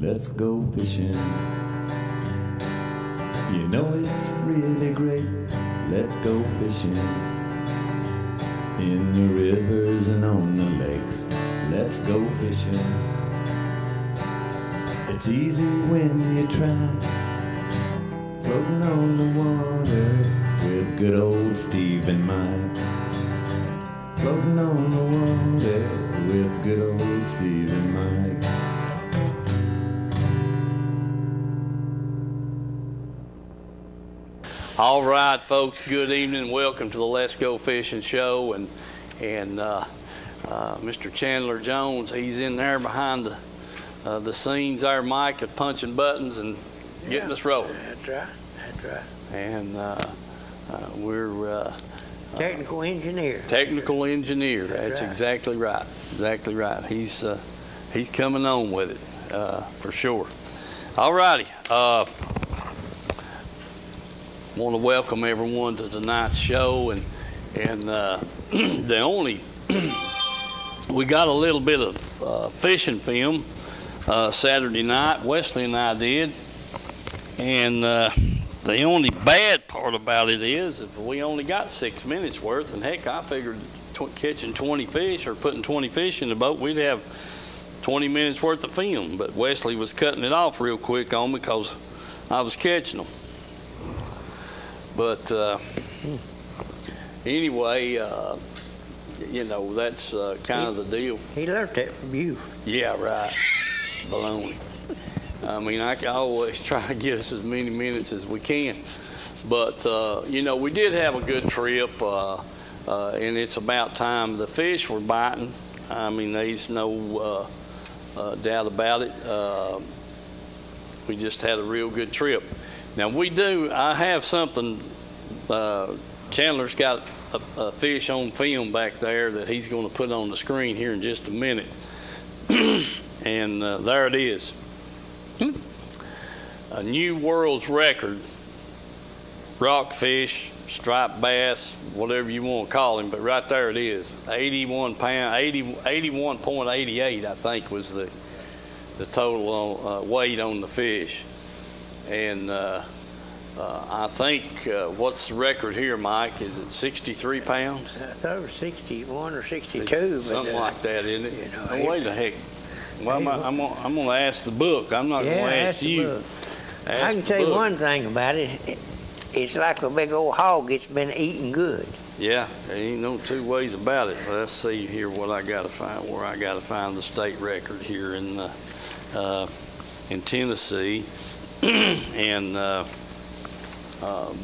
let's go fishing. You know it's really great, let's go fishing. In the rivers and on the lakes, let's go fishing. It's easy when you try, floating on the water with good old Steve and Mike. Floating on the water with good old Steve and Mike. All right, folks, good evening. Welcome to the Let's Go Fishing Show. And Mr. Chandler Jones, he's in there behind the scenes there, Mike, at punching buttons and getting us rolling. That's right. That's right. And we're Technical engineer. Technical engineer. That's right. exactly right. Exactly right. He's coming on with it for sure. All righty. Want to welcome everyone to tonight's show, and the only we got a little bit of fishing film Saturday night. Wesley and I did, and the only bad part about it is if we only got 6 minutes worth, and heck, I figured catching 20 fish or putting 20 fish in the boat, we'd have 20 minutes worth of film. But Wesley was cutting it off real quick on me because I was catching them. But anyway, you know, that's kind of the deal. He learned that from you. Yeah, right. Baloney. I mean, I always try to get us as many minutes as we can. But, you know, we did have a good trip, and it's about time. The fish were biting. I mean, there's no doubt about it. We just had a real good trip. Now, I have something, Chandler's got a fish on film back there that he's going to put on the screen here in just a minute. And there it is. A new world's record, rockfish, striped bass, whatever you want to call him, but right there it is. 81 pound, 81.88 I think was the total weight on the fish. And I think, what's the record here, Mike? Is it 63 pounds? I thought it was 61 or 62. Something like that, isn't it? You know, oh, wait the heck. Well, I'm going to ask the book. I'm not going to ask you. I can tell you one thing about it. It's like a big old hog. It's been eating good. Yeah, there ain't no two ways about it. Let's see here what I got to find, where I got to find the state record here in Tennessee. And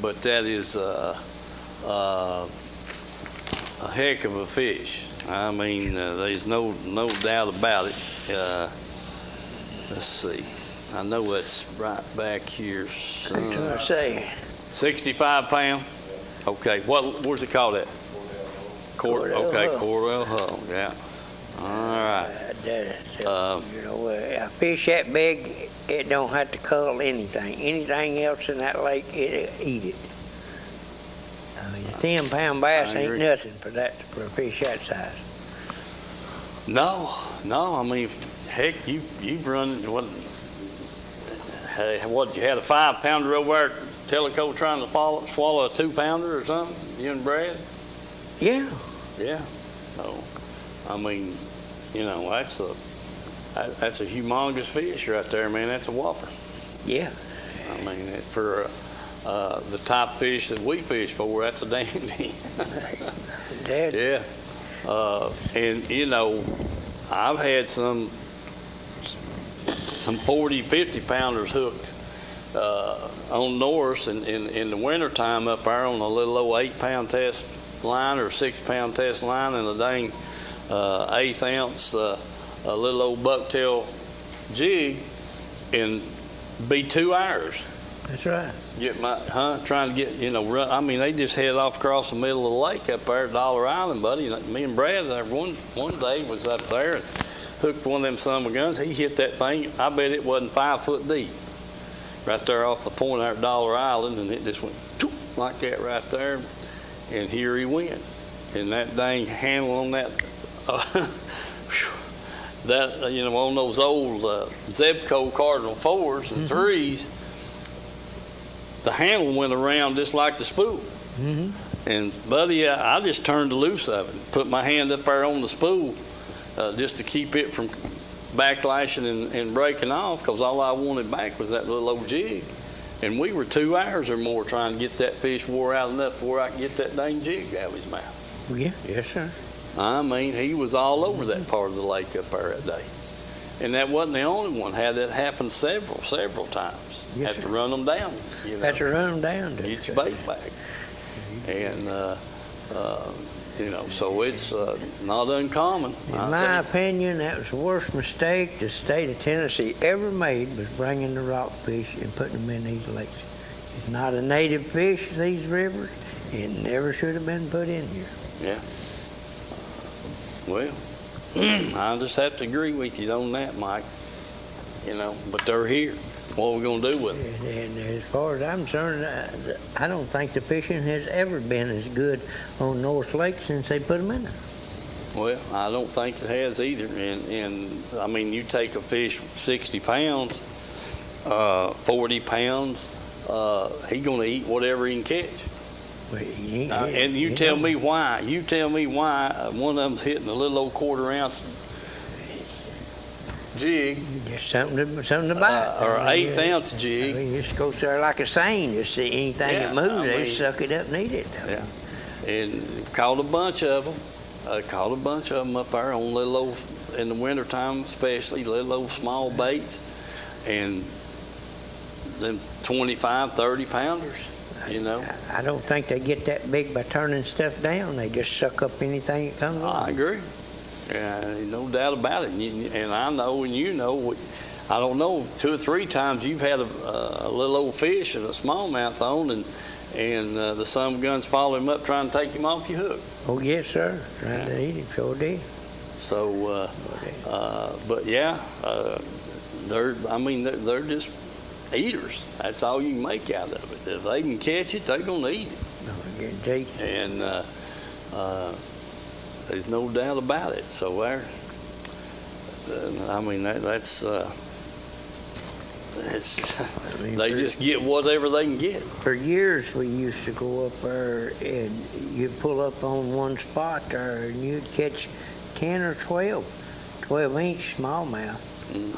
but that is a heck of a fish. I mean, there's no doubt about it. Let's see. I know that's right back here. That's what I say. 65 pound. Okay. Where's it called at? Cordell Hull. Yeah. All right. You know, a fish that big, it don't have to cull anything. Anything else in that lake, it'll eat it. I mean, a 10-pound bass ain't nothing for a fish that size. No. I mean, heck, you've run what you had a 5-pounder over there at Tellico trying to swallow a 2-pounder or something? You and Brad? Yeah. Yeah. So, I mean, you know, that's a humongous fish right there, man. That's a whopper. Yeah. I mean, for the top fish that we fish for, that's a dandy. Dad. Yeah. And, you know, I've had some 40, 50 pounders hooked on Norris in the wintertime up there on a little old 8-pound test line or 6-pound test line and a dang 1/8 ounce a little old bucktail jig and be 2 hours. That's right. Trying to get, you know, run. I mean, they just head off across the middle of the lake up there at Dollar Island, buddy. Me and Brad there one day was up there and hooked one of them summer guns. He hit that thing. I bet it wasn't 5 foot deep. Right there off the point there at Dollar Island, and it just went like that right there. And here he went. And that dang handle on that, that, on those old Zebco Cardinal 4s and 3s, the handle went around just like the spool. And, buddy, I just turned the loose of it, put my hand up there on the spool just to keep it from backlashing and breaking off, because all I wanted back was that little old jig. And we were 2 hours or more trying to get that fish wore out enough where I could get that dang jig out of his mouth. Yeah, yes, sir. I mean, he was all over that part of the lake up there that day. And that wasn't the only one. Had that happen several times. Yes, Had sir. to run them down. Had to run them down. Get your bait back. And, so it's not uncommon. In my opinion, that was the worst mistake the state of Tennessee ever made, was bringing the rockfish and putting them in these lakes. It's not a native fish, these rivers. It never should have been put in here. Yeah. Well, I just have to agree with you on that, Mike. But they're here. What are we going to do with them? And as far as I'm concerned, I don't think the fishing has ever been as good on North Lake since they put them in there. Well, I don't think it has either. And I mean, you take a fish 60 pounds, 40 pounds, he's going to eat whatever he can catch. Well, And you tell me why. You tell me why one of them's hitting a little old 1/4 ounce jig, Just something to bite. or 1/8 ounce I jig. mean, just goes there like a seine. Just see anything Yeah, that moves, I they mean- suck it up and eat it. Yeah, and caught a bunch of them. Caught a bunch of them up there on little old, in the wintertime especially, little old small baits, and them 25, 30 pounders. I don't think they get that big by turning stuff down. They just suck up anything that comes I along. agree. Yeah, no doubt about it. And I know, and I don't know, 2 or 3 times you've had a little old fish and a smallmouth on, and the sun guns follow him up trying to take him off your hook. Oh, yes, sir. Trying to eat it, sure did. So, but yeah, they're just eaters. That's all you can make out of it. If they can catch it, they're going to eat it. No, I guarantee you. And there's no doubt about it. So that's they just get whatever they can get. For years, we used to go up there and you'd pull up on one spot there and you'd catch 10 or 12-inch smallmouth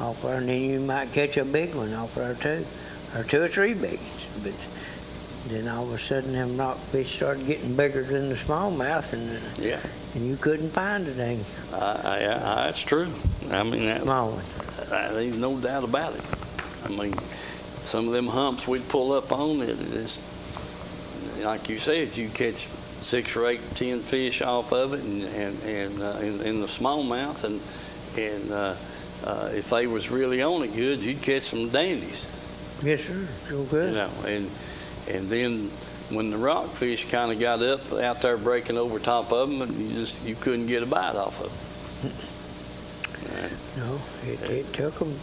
off there, and then you might catch a big one off there too, or 2 or 3 big ones. But then all of a sudden, them rockfish started getting bigger than the smallmouth, Yeah, and you couldn't find a dang that's true. I mean, small one. there's no doubt about it. I mean, some of them humps we'd pull up on it, it's, like you said, you catch 6 or 8, 10 fish off of it, and in the smallmouth, and if they was really on it good, you'd catch some dandies. Yes, sir. Sure good. And then when the rockfish kind of got up out there breaking over top of them, you couldn't get a bite off of them. No, it took them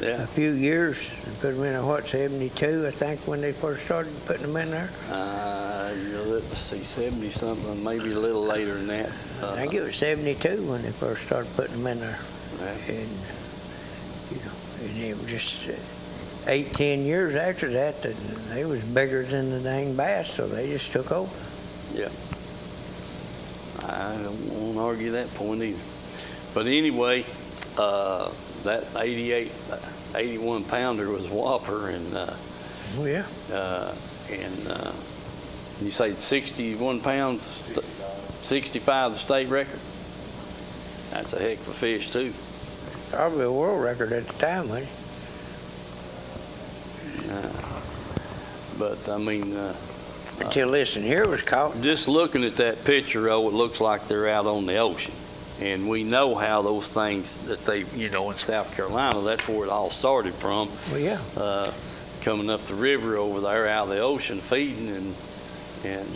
Yeah. a few years to put them in 72, I think, when they first started putting them in there. Let's see, 70 something, maybe a little later than that. I think it was 72 when they first started putting them in there. Yeah. And it was just 8, 10 years after that, they was bigger than the dang bass, so they just took over. Yeah. I don't want to argue that point either. But anyway, that 81 pounder was a whopper, and Oh, yeah. and you say 61 pounds, 65 the state record. That's a heck of a fish too. Probably a world record at the time, wasn't it? But I mean, Until this one here was caught. just looking at that picture, it looks like they're out on the ocean. And we know how those things that they, in South Carolina, that's where it all started from. Well, yeah. Coming up the river over there out of the ocean feeding and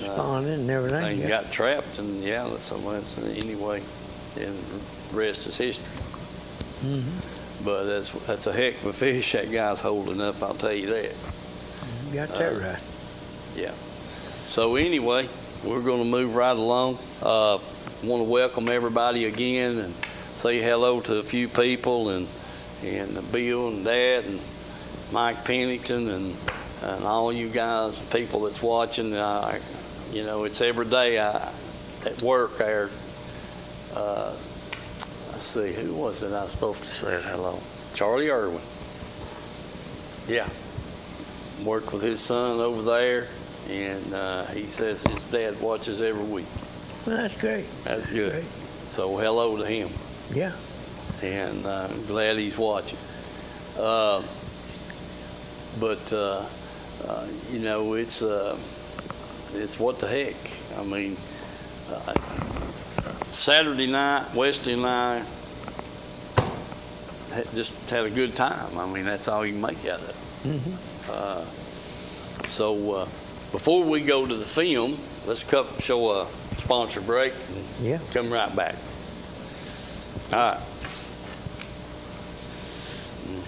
Spawning and everything. they Yeah. got trapped, and anyway, and the rest is history. But that's a heck of a fish that guy's holding up, I'll tell you that. You got that right. Yeah. So anyway, we're going to move right along. Want to welcome everybody again, and say hello to a few people, and Bill and Dad and Mike Pennington and all you guys, people that's watching. You know, it's every day at work there. Let's see, who was it I was supposed to say hello? Charlie Irwin. Yeah. Work with his son over there, and he says his dad watches every week. Well, that's great. That's good. Great. So hello to him. Yeah. And glad he's watching. But you know, it's what the heck. I mean, Saturday night, Wesley and I just had a good time. I mean, that's all you can make out of it. Mm-hmm. So before we go to the film, let's show a sponsor break and come right back. All right.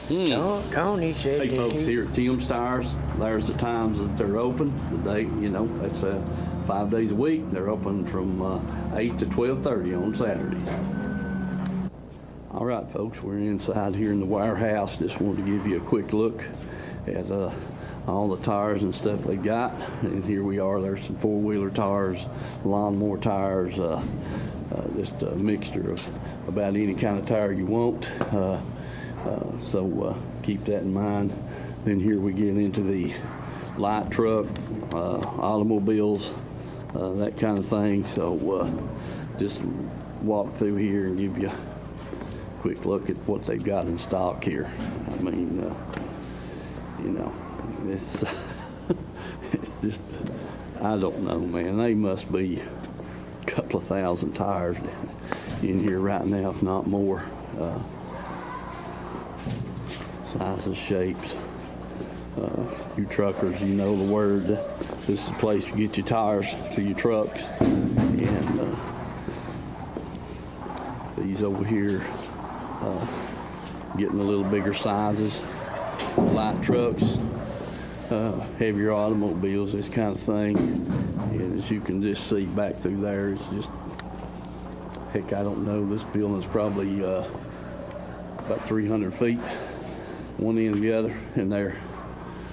Tony said Hey folks, here at Tim's Tires, there's the times that they're open. The day, you know, that's 5 days a week. They're open from 8 to 12:30 on Saturdays. All right, folks, we're inside here in the warehouse. Just wanted to give you a quick look at all the tires and stuff they got. And here we are. There's some four-wheeler tires, lawnmower tires, just a mixture of about any kind of tire you want. So keep that in mind. Then here we get into the light truck, automobiles, that kind of thing. So just walk through here and give you a quick look at what they've got in stock here. I mean, you know, it's it's just, I don't know, man. They must be a couple of thousand tires in here right now, if not more. Sizes, shapes. You truckers, you know the word. This is the place to get your tires for your trucks. And these over here, getting a little bigger sizes. Light trucks, heavier automobiles, this kind of thing. And as you can just see back through there, it's just, heck, I don't know. This building's probably about 300 feet. One end to the other, and they're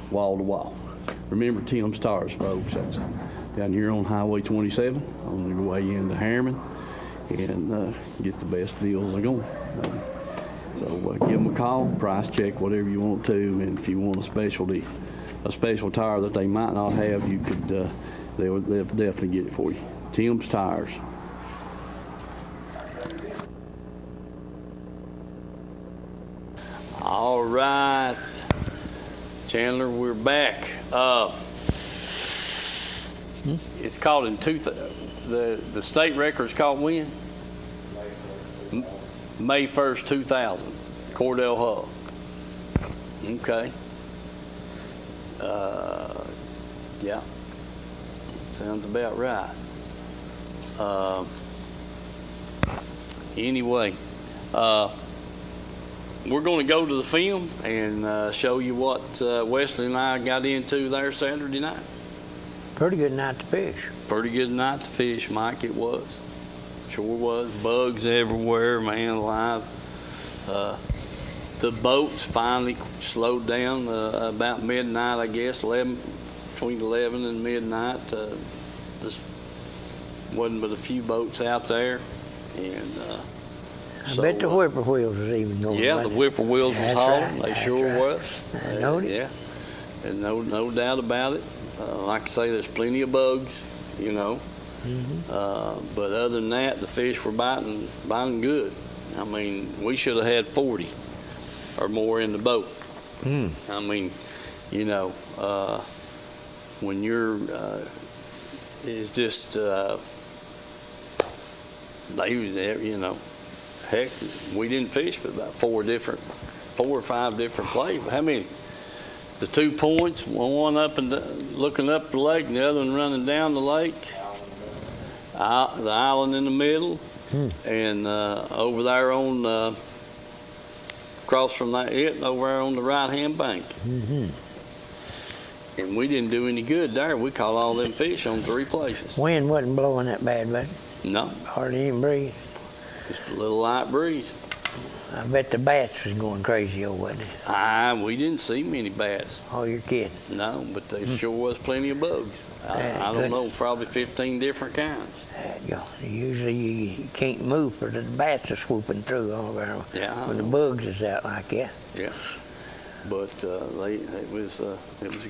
wall to wall. Remember Tim's Tires, folks. That's down here on Highway 27 on your way into Harriman, and get the best deals they're going. So give them a call, price check, whatever you want to, and if you want a special tire that they might not have, you could. They'll definitely get it for you. Tim's Tires. All right, Chandler, we're back. It's called in the state record's called when? May 1st, 2000. Cordell Hull. Okay. Yeah. Sounds about right. Anyway. We're going to go to the film and show you what Wesley and I got into there Saturday night. Pretty good night to fish. Pretty good night to fish, Mike, it was. Sure was. Bugs everywhere, man alive. The boats finally slowed down about midnight, I guess, between 11 and midnight. Just wasn't but a few boats out there. And I bet the whippoorwills was even going. Yeah, the whippoorwills was hauling. They sure was. I know it. Yeah, and no doubt about it. Like I say, there's plenty of bugs, you know. Mm-hmm. But other than that, the fish were biting good. I mean, we should have had 40 or more in the boat. Mm. I mean, you know, when you're, it's just, they was there, you know. Heck, we didn't fish but about 4 or 5 different places. How many? The 2 points, one up and looking up the lake, and the other one running down the lake. The island in the middle, and over there on across from that over there on the right-hand bank. Mm-hmm. And we didn't do any good there. We caught all them fish on 3 places. Wind wasn't blowing that bad, but no, hardly even breeze. Just a little light breeze. I bet the bats was going crazy over, wasn't it? We didn't see many bats. Oh, you're kidding. No, but there sure was plenty of bugs. I don't good. know, probably 15 different kinds. Usually you can't move for the bats are swooping through all there when the bugs is out like that. Yeah, but it was a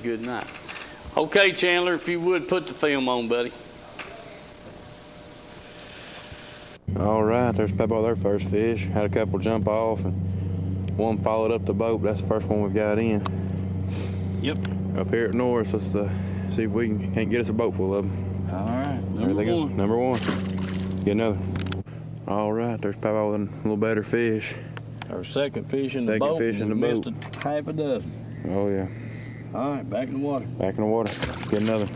good night. Okay, Chandler, if you would put the film on, buddy. All right, there's Peppo, their first fish. Had a couple jump off, and one followed up the boat. That's the first one we've got in. Yep. Up here at North, let's see if we can't get us a boat full of them. All right, There they go. Number one. Get another. All right, there's Peppo with a little better fish. Our second fish in the boat. Fish in the missed boat. half a dozen. Oh yeah. All right, back in the water. Back in the water. Get another.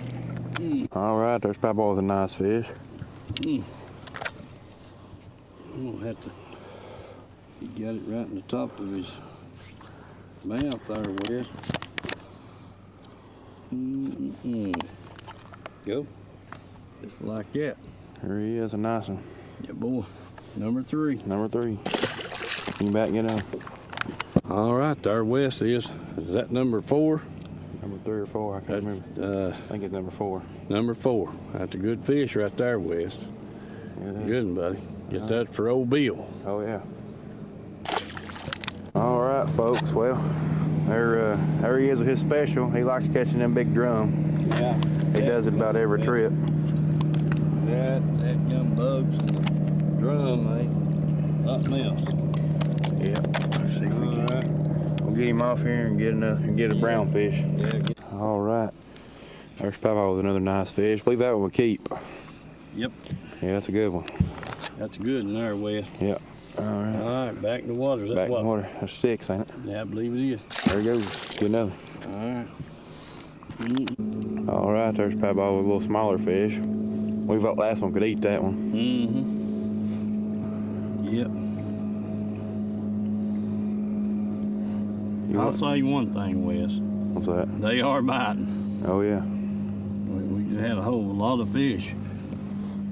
All right, there's Peppo with a nice fish. I'm gonna have to. He got it right in the top of his mouth there, Wes. Go. Just like that. There he is, a nice one. Yeah, boy. Number 3. Number 3. You back, get up. All right, there, Wes is that number 4? Number 3 or 4, I can't remember. I think it's number 4. Number 4. That's a good fish right there, Wes. Yeah, Good one, buddy. Get that for old Bill. Oh yeah. All right, folks. Well, there he is with his special. He likes catching them big drum. Yeah. He does it about every trip. That young bugs and the drum, ain't nothing else. Yeah. Let's see if we can. We'll get him off here and get a brown fish. Yeah. All right. There's Papa with another nice fish. I believe that one will keep. Yep. Yeah, that's a good one. That's good in there, Wes. Yep. All right. All right, back in the water. Is that Back in what? the water. That's 6, ain't it? Yeah, I believe it is. There he goes. Get another. All right. All right. There's Papa with a little smaller fish. We thought last one could eat that one. Yep. I'll say you one thing, Wes. What's that? They are biting. Oh yeah. We had a whole lot of fish.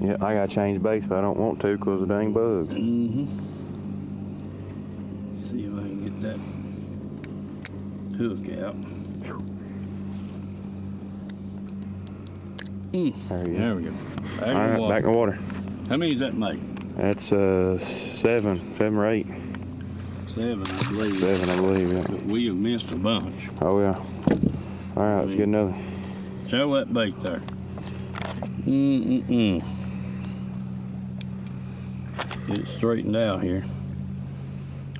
Yeah, I gotta change baits, but I don't want to because of the dang bugs. See if I can get that hook out. There you There we go. Back All in right, the water. back in the water. How many does that make? That's 7 or 8. 7, I believe. 7, I believe. Yeah. But we have missed a bunch. Oh yeah. All right, let's get another. Show that bait there. It's straightened out here.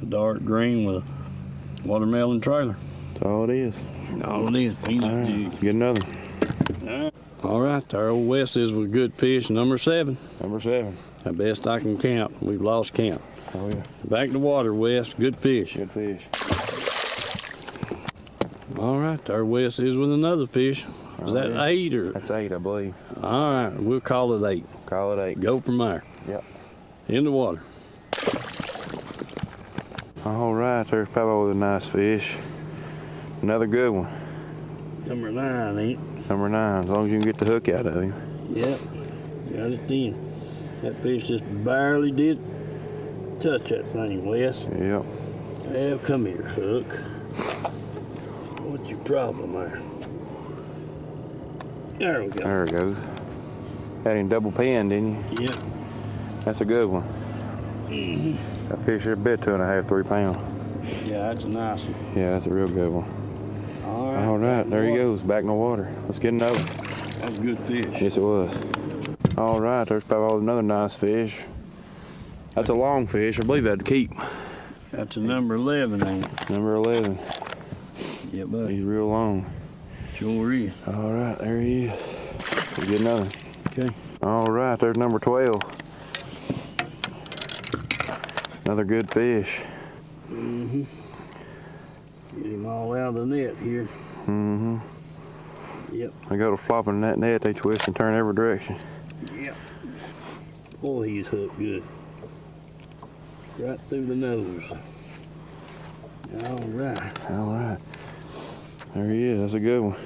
A dark green with a watermelon trailer. That's all it is. All it is, peanut All right, juice. get another. All right, there old West is with good fish, number 7. Number 7. The best I can count. We've lost count. Oh yeah. Back to the water, West. Good fish. Good fish. All right, there West is with another fish. Is that yeah. 8 or? That's 8, I believe. All right, we'll call it 8. Call it 8. Go from there. Yep. In the water. All right, there's Papa with a nice fish. Another good one. Number 9, ain't it? Number 9, as long as you can get the hook out of him. Yep, got it then. That fish just barely did touch that thing, Wes. Yep. Well, come here, Hook. What's your problem there? There we go. There it goes. Had him double pinned, didn't you? Yep. That's a good one. That fish here bit 2.5, 3 pounds. Yeah, that's a nice one. Yeah, that's a real good one. All right. There he goes, back in the water. Let's get another. That was a good fish. Yes, it was. All right, there's Papa with another nice fish. That's a long fish. I believe that'd keep. That's a number 11, ain't it? Number 11. Yeah, buddy. He's real long. Sure is. All right, there he is. We'll get another. Okay. All right, there's number 12. Another good fish. Get him all out of the net here. Yep. They go to flopping in that net, they twist and turn every direction. Yep. Boy, he's hooked good. Right through the nose. All right. All right. There he is. That's a good one.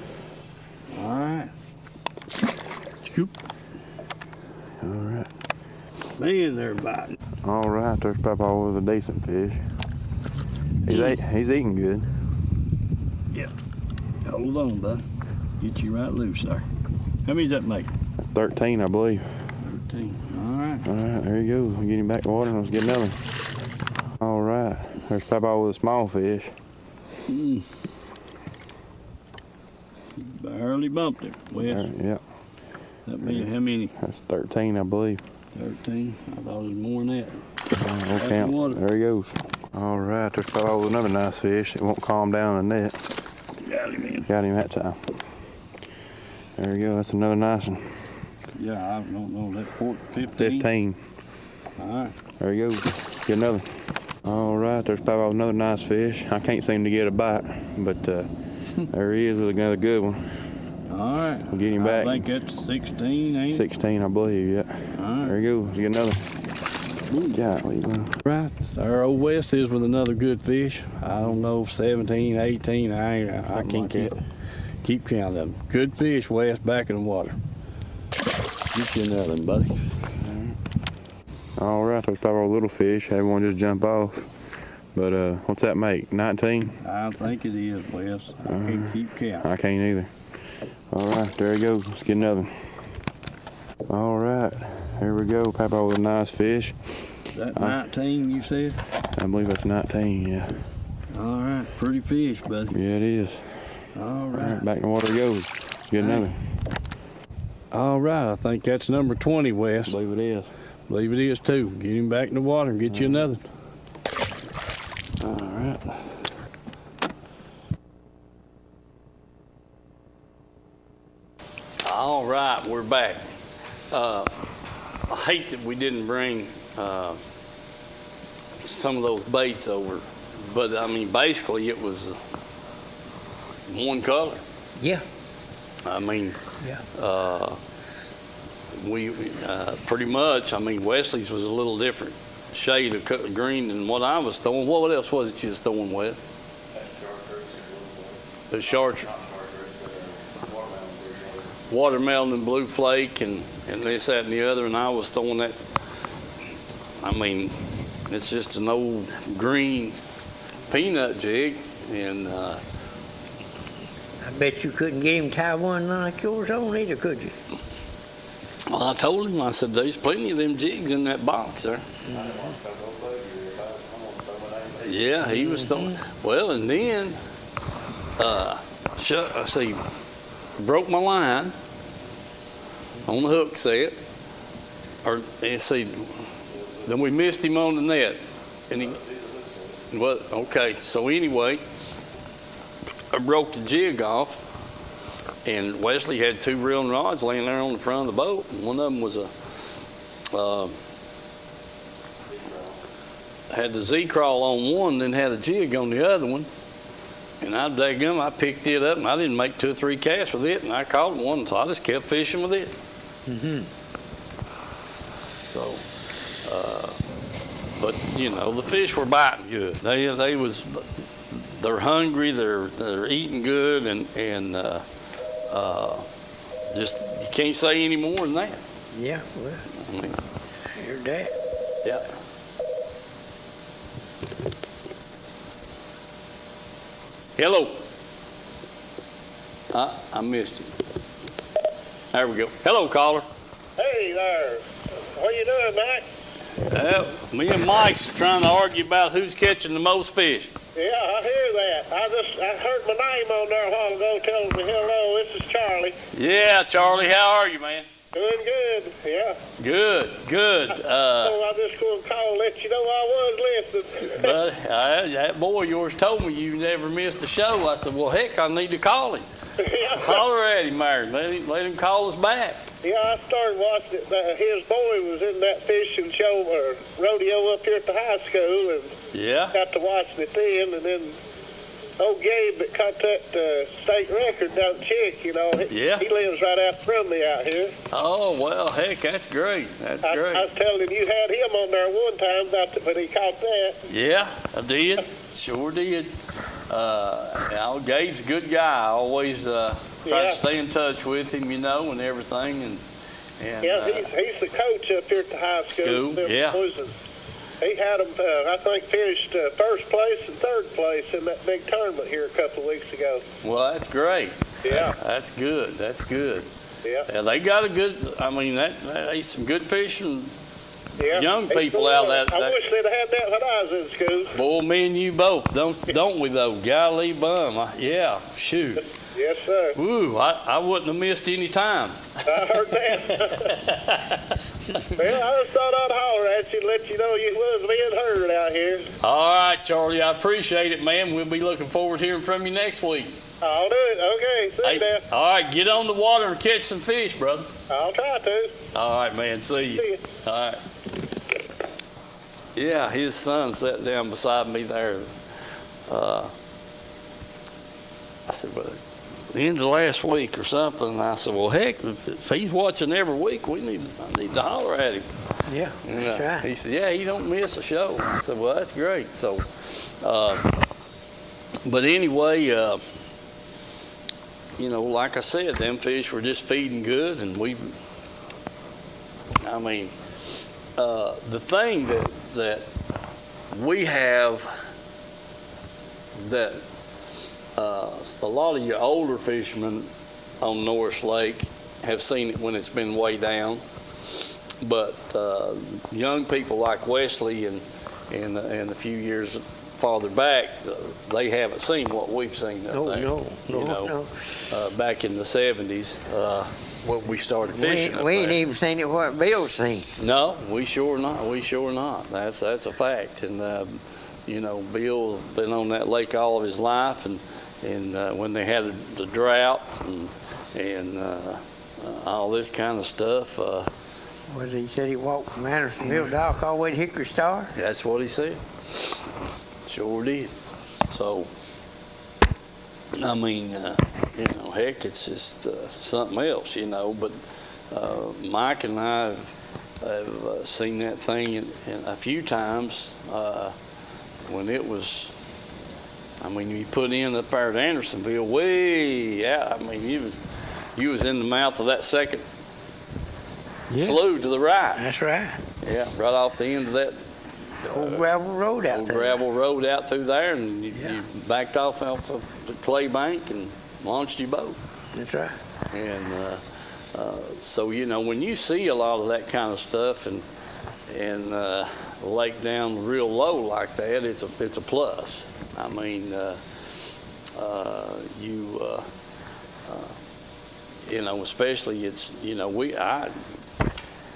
All right. Scoop. All right. Man, they're biting. All right, there's Papa with a decent fish. He's eating good. Yep. Hold on, bud. Get you right loose there. How many does that make? That's 13, I believe. 13. All right. All right, there he goes. We'll get him back to water and let's get another one. All right, there's Papa with a small fish. Barely bumped him. Wes. Yep. That means how many? That's 13, I believe. 13. I thought it was more than that. We'll count. There he goes. All right, there's Papa with another nice fish. It won't calm down in the net. Got him in. Got him that time. There we go. That's another nice one. Yeah, I don't know. That 15? 15. All right. There he goes. Get another. All right, there's Papa with another nice fish. I can't seem to get a bite, but there he is with another good one. All right. We'll get him back. I think that's 16, ain't it? 16, I believe, yeah. All right. There he goes. Get another. Golly, well. Right. Our old West is with another good fish. I don't know, 17, 18. I can't keep count of them. Good fish, West, back in the water. Get you another one, buddy. All right, there's Papa with a little fish. Had one just jump off. But what's that make? 19? I think it is, Wes. I can't keep count. I can't either. All right, there he goes. Let's get another one. All right, here we go. Papa with a nice fish. That 19, you said? I believe that's 19, yeah. All right, pretty fish, buddy. Yeah, it is. All right. Back in the water he goes. Let's get another. All right, I think that's number 20, Wes. I believe it is. Believe it is too. Get him back in the water and get you another. All right. All right, we're back. I hate that we didn't bring some of those baits over, but I mean, basically it was one color. Yeah. I mean, Yeah. we pretty much, I mean, Wesley's was a little different shade of green than what I was throwing. What else was it you was throwing, Wes? The chartreuse. Watermelon and blue flake and this, that, and the other, and I was throwing that. I mean, it's just an old green peanut jig, and I bet you couldn't get him to tie one like yours on either, could you? well, I told him, I said, there's plenty of them jigs in that box there. Yeah, he was throwing. Well, and then, I see, broke my line on the hook set, or let's see, then we missed him on the net, and he, well, okay, so anyway, I broke the jig off, and Wesley had two reeling rods laying there on the front of the boat, and one of them was had the Z-crawl on one, then had a jig on the other one. And I picked it up, and I didn't make 2 or 3 casts with it, and I caught one, so I just kept fishing with it. So, but you know, the fish were biting good. They're hungry, they're eating good, and just you can't say any more than that. Yeah, well, I mean, I heard that. yeah. Hello. I missed him. There we go. Hello, caller. Hey there. What you doing, Mike? Me and Mike's trying to argue about who's catching the most fish. Yeah, I hear that. I heard my name on there a while ago telling me hello, this is Charlie. Yeah, Charlie, how are you, man? Doing good, yeah. Good. So I just going to call and let you know I was listening. But that boy of yours told me you never missed a show. I said, well, heck, I need to call him. Yeah. Holler at him, Mary. Let him call us back. Yeah, I started watching it. His boy was in that fishing show or rodeo up here at the high school, and Yeah. got to watching it then. And then old Gabe that caught that state record down Chick, you know, Yeah. he lives right out from me out here. Oh, well, heck, that's great. That's great. I was telling him you had him on there one time, but he caught that. Yeah, I did. Sure did. Gabe's a good guy. I always try Yeah. to stay in touch with him, you know, and everything. And Yeah, he's the coach up here at the high school. School, yeah. He had them, I think, finished first place and third place in that big tournament here a couple of weeks ago. Well, that's great. Yeah. That's good. That's good. Yeah. Yeah, they got a good. I mean, that some good fishing. Yeah. Young He's people cool. out that. I wish they'd have had that when I was in school. Boy, me and you both, don't we though? Golly bum. Yeah, shoot. Yes, sir. Ooh, I wouldn't have missed any time. I heard that. Well, I just thought I'd holler at you and let you know you was being heard out here. All right, Charlie, I appreciate it, man. We'll be looking forward to hearing from you next week. I'll do it. Okay, see you now. All right, get on the water and catch some fish, brother. I'll try to. All right, man. See you. See you. All right. Yeah, his son sat down beside me there. I said, well, the end of last week or something. And I said, well, heck, if he's watching every week, I need to holler at him. Yeah, that's right. He said, yeah, he don't miss a show. I said, well, that's great. So, but anyway, you know, like I said, them fish were just feeding good, and the thing that we have that a lot of your older fishermen on Norris Lake have seen it when it's been way down, but young people like Wesley and a few years farther back, they haven't seen what we've seen up there. No. Back in the 70s, when we started fishing. We ain't even seen it what Bill's seen. No, we sure not. That's a fact. And you know, Bill's been on that lake all of his life, and when they had the drought and all this kind of stuff. He said he walked from Andersonville Dock all the way to Hickory Star? That's what he said. Sure did. So, I mean, you know, heck, it's just something else, you know. But Mike and I have seen that thing in a few times when it was. I mean, you put in up there at Andersonville, way out. I mean, you was in the mouth of that second slough to the right. That's right. Yeah, right off the end of that. Old gravel road out there. Gravel road out through there, and you backed off of the clay bank and launched your boat. That's right. And so, you know, when you see a lot of that kind of stuff and lake down real low like that, it's a plus. I mean, you know, especially it's, you know,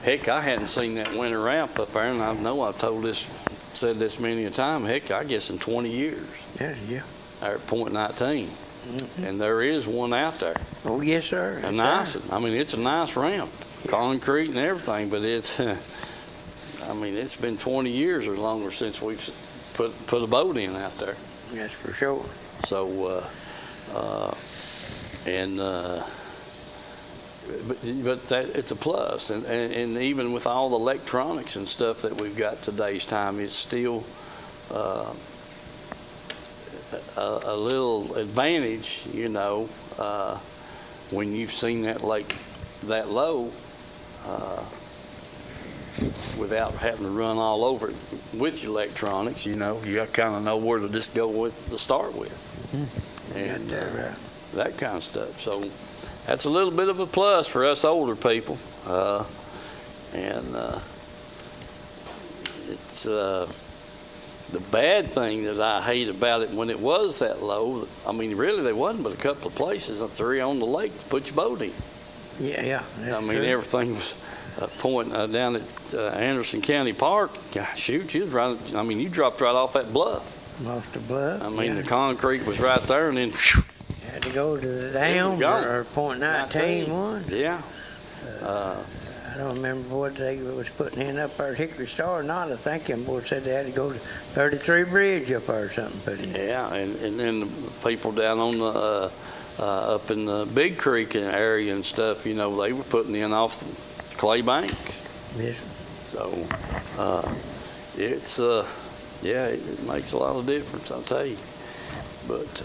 heck, I hadn't seen that winter ramp up there, and I know I've said this many a time, heck, I guess in 20 years. Yeah. There at Point 19. Mm-hmm. And there is one out there. Oh, yes, sir. A nice one. I mean, it's a nice ramp, concrete and everything, but it's, I mean, it's been 20 years or longer since we've put a boat in out there. That's for sure. So, but it's a plus, and even with all the electronics and stuff that we've got today's time, it's still a little advantage, you know, when you've seen that lake that low, without having to run all over it with your electronics. You know, you kind of know where to just go with to start with, and that kind of stuff. So that's a little bit of a plus for us older people, and it's the bad thing that I hate about it when it was that low. I mean, really, there wasn't but a couple of places, 3 on the lake, to put your boat in. Yeah. I mean, everything was point down at Anderson County Park. Gosh, shoot, you was right. I mean, you dropped right off that bluff. Off the bluff. I mean, the concrete was right there, and then had to go to the dam or Point 19 one. Yeah. I don't remember what they was putting in up there at Hickory Star or not. I think them boys said they had to go to 33 Bridge up there or something put in. Yeah, and then the people down on the up in the Big Creek area and stuff, you know, they were putting in off the clay banks. Yes. So it's it makes a lot of difference, I'll tell you. But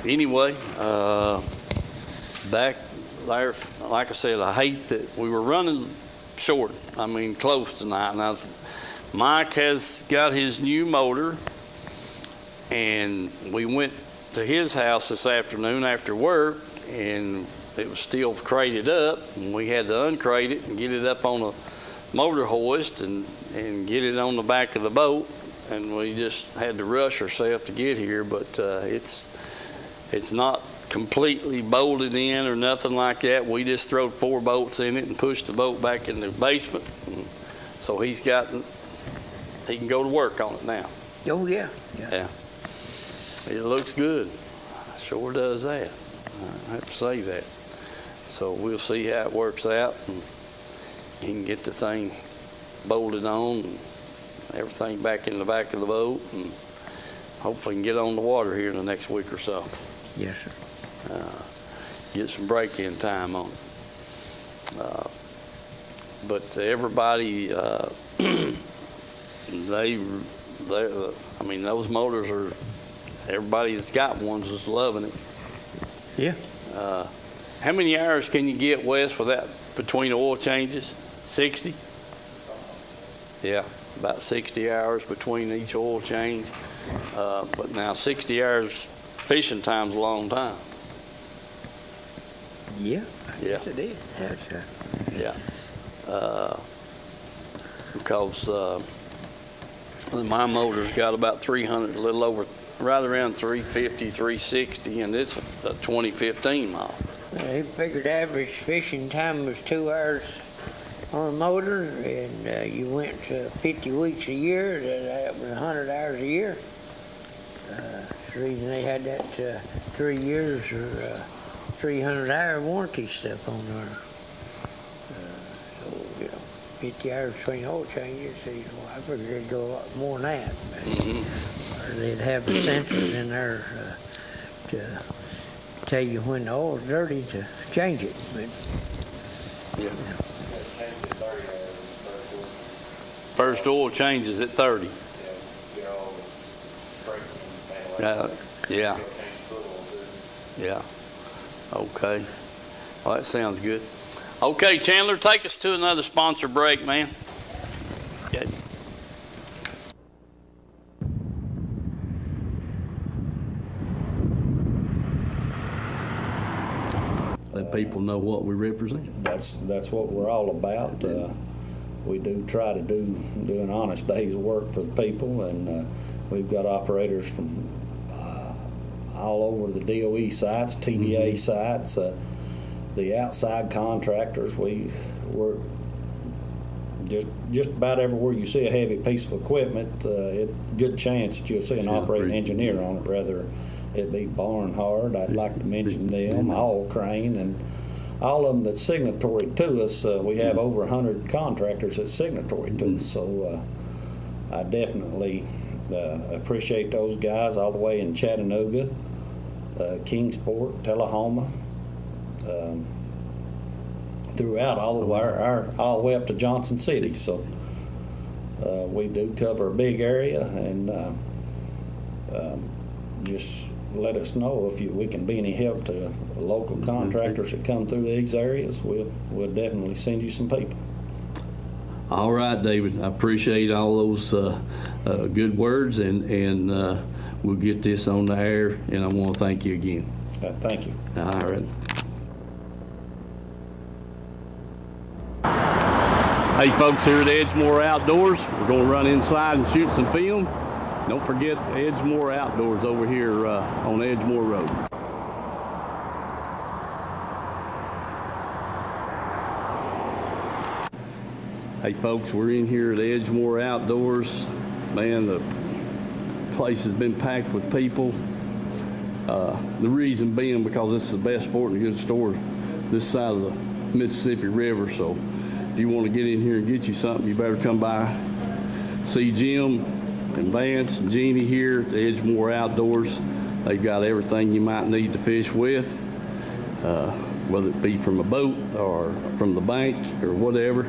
anyway, back there, like I said, I hate that we were running short. I mean, close tonight. And Mike has got his new motor, and we went to his house this afternoon after work, and it was still crated up, and we had to uncrate it and get it up on a motor hoist and get it on the back of the boat, and we just had to rush ourselves to get here, but it's not completely bolted in or nothing like that. We just threw 4 bolts in it and pushed the boat back in the basement, and so he can go to work on it now. Oh, yeah. Yeah. It looks good. Sure does that. I have to say that. So we'll see how it works out, and he can get the thing bolted on and everything back in the back of the boat, and hopefully can get on the water here in the next week or so. Yes, sir. Get some break-in time on it. But everybody, those motors are, everybody that's got ones is loving it. Yeah. How many hours can you get, Wes, without between oil changes? 60? Yeah, about 60 hours between each oil change. But now 60 hours fishing time's a long time. Yeah. Yeah. Yes, it is. That's Yeah. Because my motor's got about 300, a little over, right around 350, 360, and it's a 2015 model. He figured average fishing time was 2 hours on a motor, and you went to 50 weeks a year. That was 100 hours a year. That's the reason they had that 3 years or 300-hour warranty stuff on there. So, 50 hours between oil changes. So, I figured they'd go a lot more than that. Or they'd have the sensors in there to tell you when the oil's dirty to change it. But, Yeah. First oil changes at 30. Yeah. Yeah. Okay. Well, that sounds good. Okay, Chandler, take us to another sponsor break, man. Okay. Let people know what we represent. That's what we're all about. We do try to do an honest day's work for the people, and we've got operators from all over the DOE sites, TDA sites, the outside contractors. We're just about everywhere you see a heavy piece of equipment, good chance that you'll see an operating engineer on it, whether it be Barnhard, I'd like to mention them, All Crane, and all of them that's signatory to us. We have over 100 contractors that's signatory to us, so I definitely appreciate those guys all the way in Chattanooga, Kingsport, Tullahoma, throughout all the way up to Johnson City. So we do cover a big area, and just let us know if we can be any help to local contractors that come through these areas. We'll definitely send you some people. All right, David. I appreciate all those good words, and we'll get this on the air, and I want to thank you again. Thank you. All right. Hey, folks, here at Edgemore Outdoors, we're going to run inside and shoot some film. Don't forget Edgemore Outdoors over here on Edgemore Road. Hey folks, we're in here at Edgemore Outdoors. Man, the place has been packed with people. The reason being because this is the best sporting goods store this side of the Mississippi River. So if you want to get in here and get you something, you better come by. See Jim and Vance and Jeannie here at the Edgemore Outdoors. They've got everything you might need to fish with, whether it be from a boat or from the bank or whatever.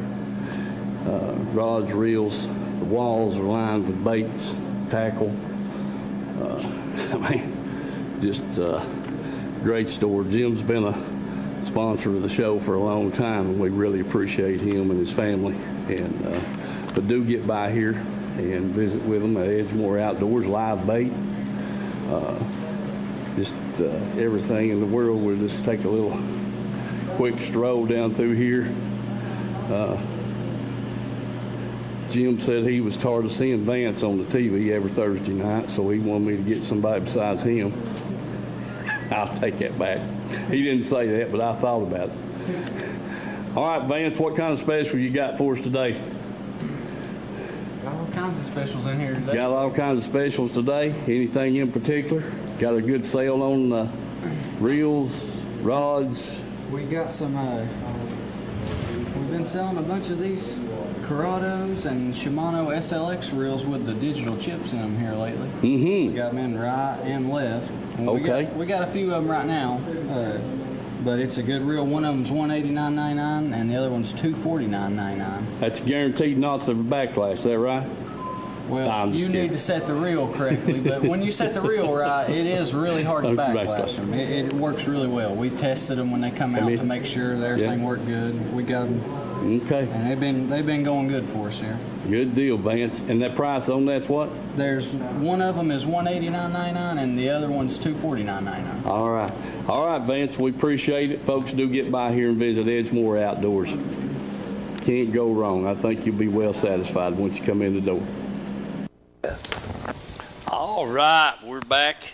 Rods, reels, the walls are lined with baits, tackle. Just great store. Jim's been a sponsor of the show for a long time, and we really appreciate him and his family. And but do get by here. and visit with them at Edgemore Outdoors, live bait. Just everything in the world. We'll just take a little quick stroll down through here. Jim said he was tired of seeing Vance on the TV every Thursday night, so he wanted me to get somebody besides him. I'll take that back. He didn't say that, but I thought about it. All right, Vance, what kind of special you got for us today? Got all kinds of specials in here today. Got all kinds of specials today. Anything in particular? Got a good sale on reels, rods? We got some, we've been selling a bunch of these Corrados and Shimano SLX reels with the digital chips in them here lately. Mm-hmm. We got them in right and left. And Okay. We got a few of them right now, but it's a good reel. One of them's $189.99 and the other one's $249.99. That's guaranteed not to backlash, is that right? Well, I'm just you kidding. need to set the reel correctly, but when you set the reel right, it is really hard to backlash them. It works really well. We tested them when they come out to make sure that everything worked good. We got them, Okay. and they've been going good for us here. Good deal, Vance. And that price on that's what? There's one of them is $189.99 and the other one's $249.99. All right. All right, Vance, we appreciate it. Folks, do get by here and visit Edgemore Outdoors. Can't go wrong. I think you'll be well satisfied once you come in the door. All right, we're back.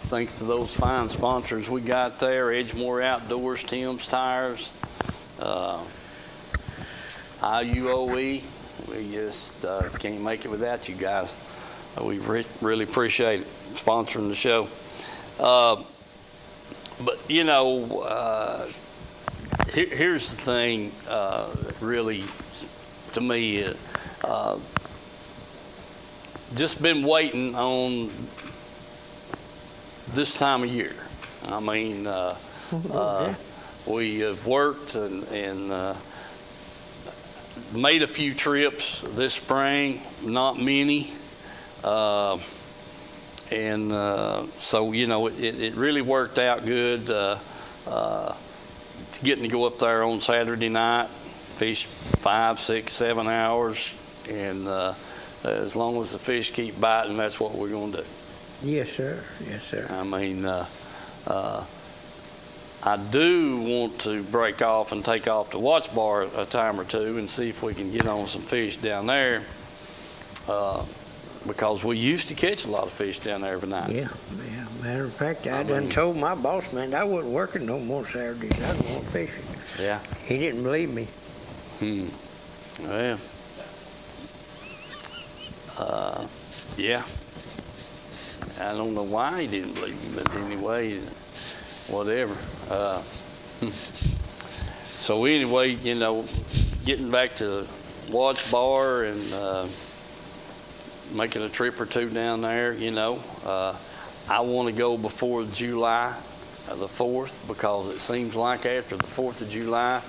Thanks to those fine sponsors we got there, Edgemore Outdoors, Tim's Tires, IUOE. We just can't make it without you guys. We really appreciate it, sponsoring the show. But, you know, here's the thing really, to me, just been waiting on this time of year. I mean, we have worked and made a few trips this spring, not many. So, you know, it really worked out good getting to go up there on Saturday night, fish 5, 6, 7 hours, and as long as the fish keep biting, that's what we're going to do. Yes, sir. Yes, sir. I mean, I do want to break off and take off to Watts Bar a time or two and see if we can get on some fish down there, because we used to catch a lot of fish down there every night. Yeah. Matter of fact, I done told my boss man I wasn't working no more Saturdays. I was going fishing. Yeah. He didn't believe me. Well, yeah. I don't know why he didn't believe me, but anyway, whatever. So anyway, you know, getting back to Watts Bar and making a trip or two down there, you know, I want to go before July the 4th, because it seems like after the 4th of July,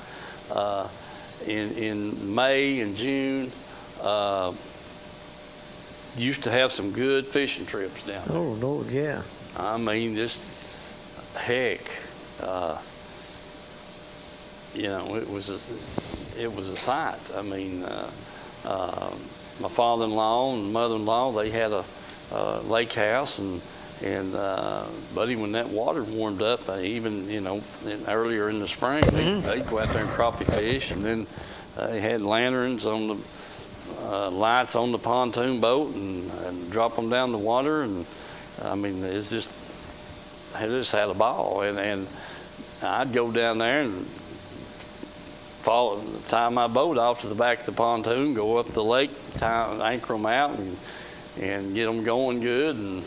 in May and June, used to have some good fishing trips down there. Oh, Lord, yeah. I mean, just heck, you know, it was a sight. I mean, my father-in-law and mother-in-law, they had a lake house, and buddy, when that water warmed up, even, you know, earlier in the spring, they'd go out there and crappie fish, and then they had lanterns on the lights on the pontoon boat and drop them down the water, and I mean, it's just, I just had a ball, and I'd go down there and tie my boat off to the back of the pontoon, go up the lake, anchor them out, and get them going good, and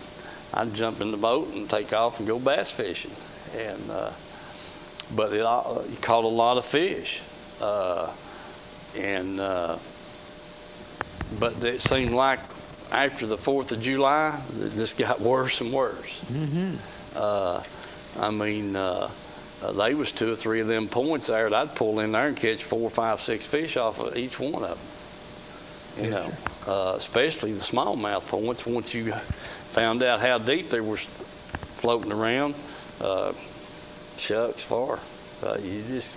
I'd jump in the boat and take off and go bass fishing, and but it caught a lot of fish, but it seemed like after the 4th of July, it just got worse and worse. I mean, they was 2 or 3 of them points there that I'd pull in there and catch 4, 5, 6 fish off of each one of them. You know, especially the smallmouth points. Once you found out how deep they were floating around, shucks far. You just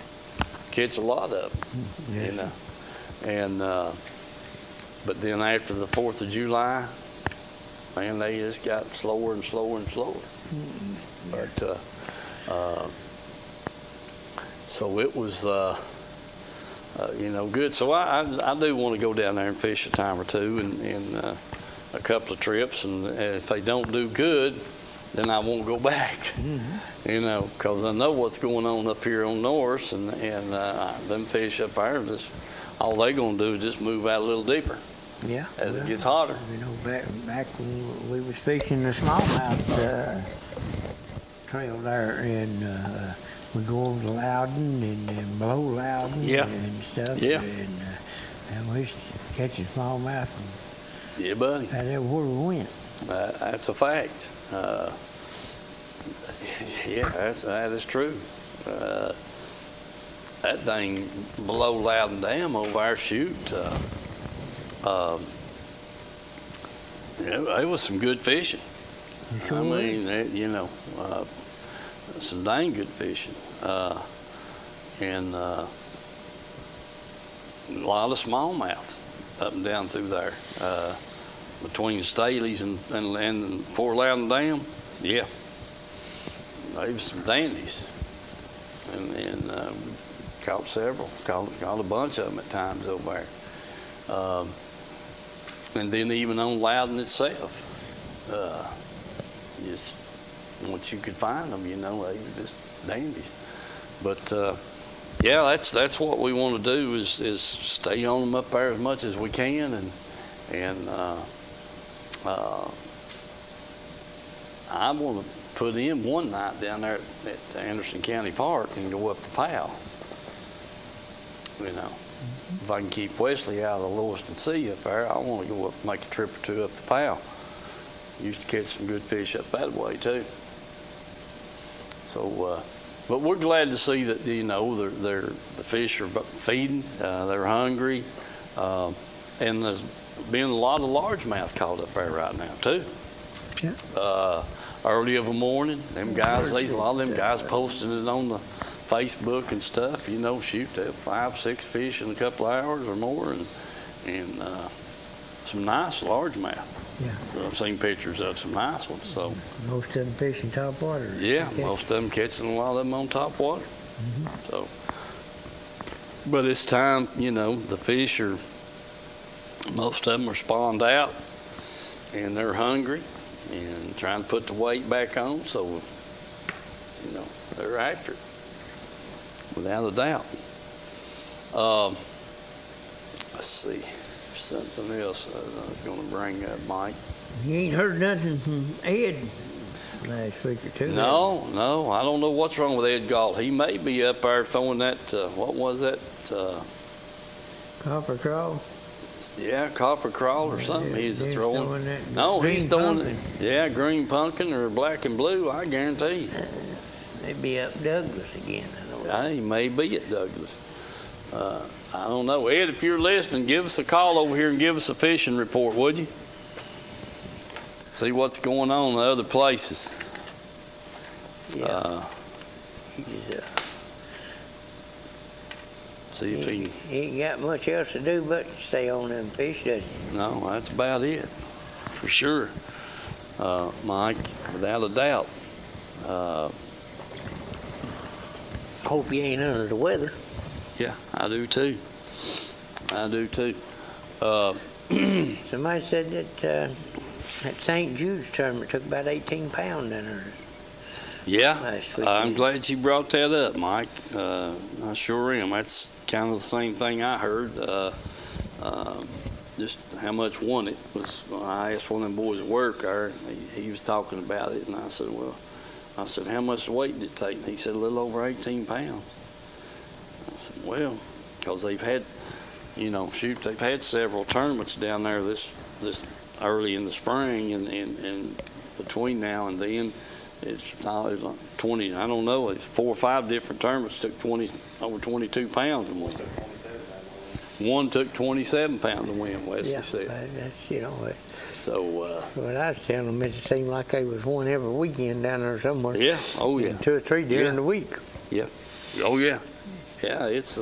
catch a lot of them. You know, and But then after the 4th of July, man, they just got slower and slower and slower. But so it was, good. So I do want to go down there and fish a time or two and a couple of trips. And if they don't do good, then I won't go back. Because I know what's going on up here on Norris, and them fish up there, all they gonna do is just move out a little deeper. Yeah. As it gets hotter. Back when we was fishing the smallmouth trail there, and we go over to Loudon and below Loudon and stuff. Yeah. And we used to catch a smallmouth. Yeah, buddy. Right everywhere we went. That's a fact. That is true. That dang below Loudon Dam over there, shoot. It was some good fishing. Sure. I mean, some dang good fishing. And a lot of smallmouth up and down through there. Between Staley's and Fort Loudon Dam, yeah. There was some dandies. And caught several, caught a bunch of them at times over there. And then even on Loudon itself, just once you could find them, they were just dandies. But that's what we want to do is stay on them up there as much as we can, and I want to put in one night down there at Anderson County Park and go up to Powell. If I can keep Wesley out of the Lewiston Sea up there, I want to go up, make a trip or two up to Powell. Used to catch some good fish up that way too. So, but we're glad to see that the fish are feeding, they're hungry, and there's been a lot of largemouth caught up there right now too. Yeah. Early of a morning, them guys, a lot of them guys posting it on the Facebook and stuff. Shoot, they have 5-6 fish in a couple of hours or more, and some nice largemouth. Yeah. I've seen pictures of some nice ones. So most of them fishing top water. yeah, most of them catching a lot of them on top water. So, but it's time. The fish are. Most of them are spawned out, and they're hungry, and trying to put the weight back on. So, they're after it, without a doubt. Let's see. Something else I was going to bring up, Mike. You ain't heard nothing from Ed last week or two? No, I don't know what's wrong with Ed Galt. He may be up there throwing that, what was that? Copper crawl? Yeah, copper crawl or something. He's throwing. That No, he's throwing pumpkin. Yeah, green pumpkin or black and blue, I guarantee you. Maybe up Douglas again. I don't know. He may be at Douglas. I don't know. Ed, if you're listening, give us a call over here and give us a fishing report, would you? See what's going on in other places. Yeah. See if he ain't got much else to do but stay on them fish, does he? No, that's about it, for sure. Mike, without a doubt. Hope you ain't under the weather. Yeah, I do too. Somebody said that St. Jude's tournament took about 18 pounds down there. Yeah, Last weekend. I'm glad you brought that up, Mike. I sure am. That's kind of the same thing I heard. Just how much won it was. I asked one of them boys at work there. He was talking about it, and I said, how much weight did it take? And he said a little over 18 pounds. I said, well, because they've had, they've had several tournaments down there this early in the spring, and between now and then, it's 20. I don't know. It's 4 or 5 different tournaments took over 22 pounds to win. One took 27 pounds to win. Wesley said. That's So. What I was telling them, it seemed like they was one every weekend down there somewhere. Yeah. Oh yeah. And 2 or 3 during the week. Yeah. Oh yeah. Yeah. It's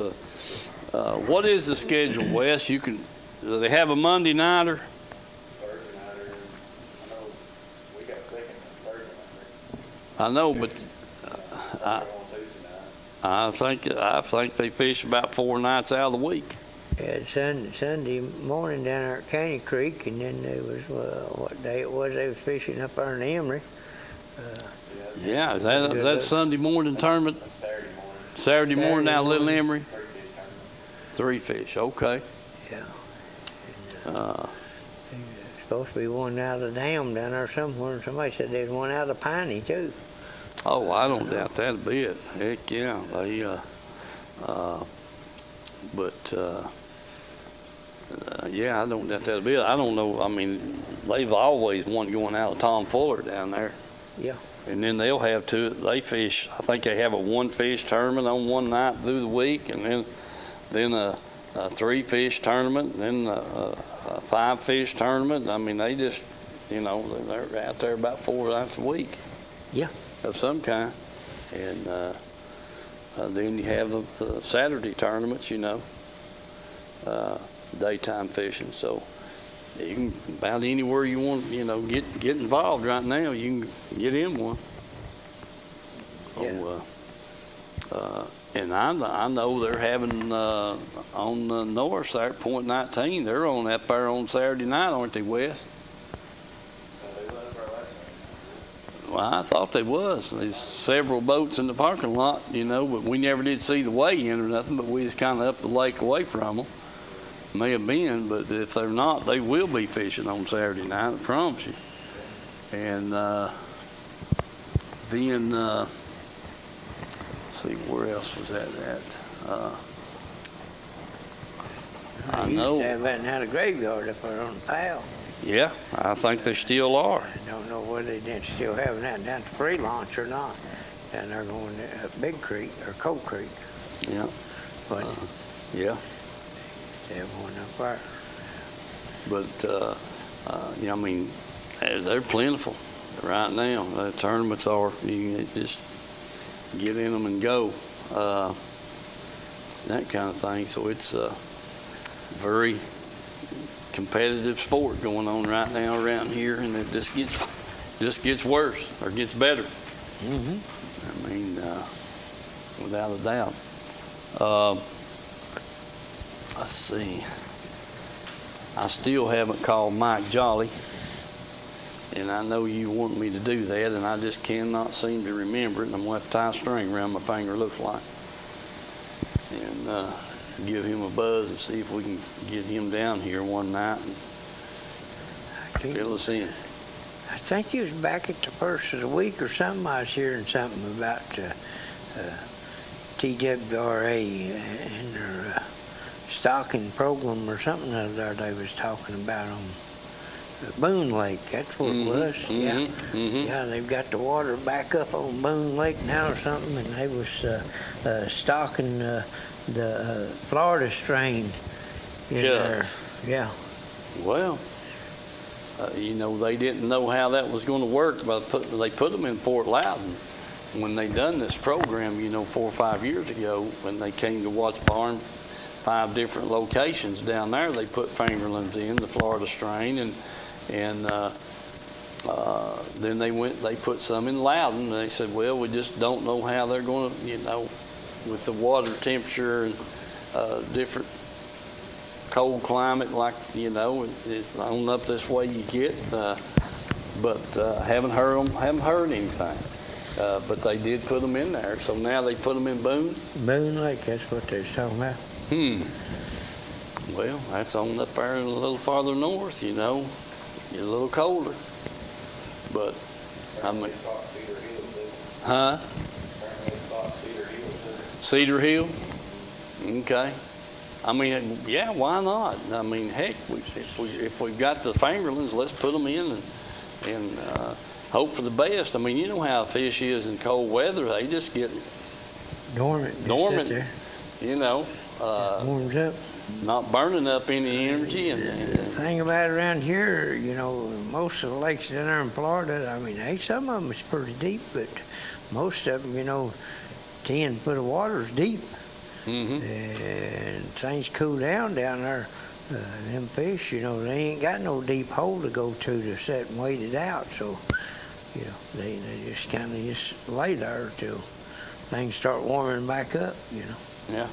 what is the schedule, Wes? You can do they have a Monday nighter? Thursday nighter, I know we got a second Thursday nighter. I know, but On Tuesday night. I think they fish about 4 nights out of the week. Yeah, Sunday morning down there at Caney Creek, and then there was, what day it was, they was fishing up there in Emory. Yeah, is that Sunday morning tournament? Saturday morning. Saturday morning Saturday out of Little morning. Emory? 3 fish tournament. 3 fish, okay. Yeah. There's supposed to be one out of the dam down there somewhere, and somebody said there's one out of Piney, too. Oh, I don't doubt that a bit. Heck, yeah. Yeah, I don't doubt that a bit. I don't know. I mean, they've always wanted going out of Tom Fuller down there. Yeah. And then they'll have they fish, I think they have a 1-fish tournament on one night through the week, and then a 3-fish tournament, and then a 5-fish tournament. I mean, they just, they're out there about 4 nights a week. Yeah. Of some kind. And then you have the Saturday tournaments, daytime fishing. So you can, about anywhere you want, get involved right now, you can get in one. Yeah. And I know they're having on the north side, Point 19, they're on up there on Saturday night, aren't they, Wes? They let up our last night. Well, I thought they was. There's several boats in the parking lot, but we never did see the weigh-in or nothing, but we was kind of up the lake away from them. May have been, but if they're not, they will be fishing on Saturday night, I promise you. And then, let's see, where else was that at? I know. Used to have that and had a graveyard up there on the Powell. Yeah, I think they still are. I don't know whether they didn't still have that down to Free Launch or not. Down there going to Big Creek or Cold Creek. Yeah. But Yeah. they have one up there. But, I mean, they're plentiful right now. The tournaments are, you can just get in them and go, that kind of thing. So it's a very competitive sport going on right now around here, and it just gets worse or gets better. Mm-hmm. I mean, without a doubt. Let's see. I still haven't called Mike Jolly, and I know you want me to do that, and I just cannot seem to remember it, and I'm going to have to tie a string around my finger, looks like, and give him a buzz and see if we can get him down here one night and fill us in. I think he was back at the first of the week or something. I was hearing something about TWRA and their stocking program or something other they was talking about on Boone Lake. That's what it was. Yeah. Yeah, they've got the water back up on Boone Lake now or something, and they was stocking the Florida strain in there. Yeah. Well, they didn't know how that was going to work, but they put them in Fort Loudon when they done this program, 4 or 5 years ago, when they came to Watts Barn, 5 different locations down there. They put fingerlings in the Florida strain, and then they put some in Loudon. And they said, well, we just don't know how they're going to, with the water temperature and different cold climate, like, it's on up this way you get, but haven't heard anything. But they did put them in there, so now they put them in Boone. Boone Lake, that's what they was talking about. Well, that's on up there a little farther north, get a little colder. But I mean, huh? Cedar Hill. Okay. I mean, yeah, why not? I mean, heck, if we've got the fingerlings, let's put them in and hope for the best. I mean, you know how a fish is in cold weather; they just get dormant. Dormant. Warms up. Not burning up any energy. And the thing about it around here, most of the lakes down there in Florida, I mean, some of them is pretty deep, but most of them, 10 foot of water is deep. And things cool down there Them fish, you know, they ain't got no deep hole to go to sit and wait it out. So, you know, they just kind of just lay there till things start warming back up, you know. Yeah.